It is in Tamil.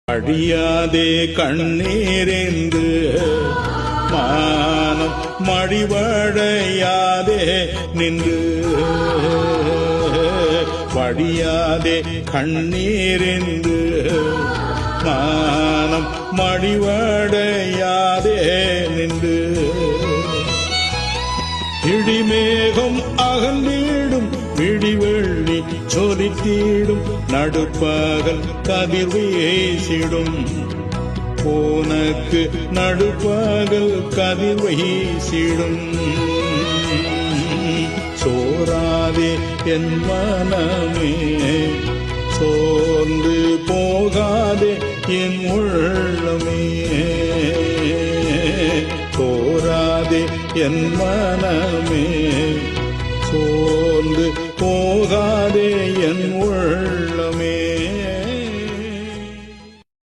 அழியாதே கண்ணீரென்று மானம் மடிவடையாதே நின்று வழியாதே கண்ணீரென்று மானம் மடிவடையாதே நின்று இடிமேகம் அகன்றிடும் விடிவெள்ளி சொலித்தீடும் நடுப்பகல் கதிர் வீசிடும் போனக்கு நடுப்பகல் கதிர் வீசிடும் சோராதே என் மனமே சோர்ந்து போகாதே என் உள்ளமே சோராதே என் மனமே சோர்ந்து போகாதே என்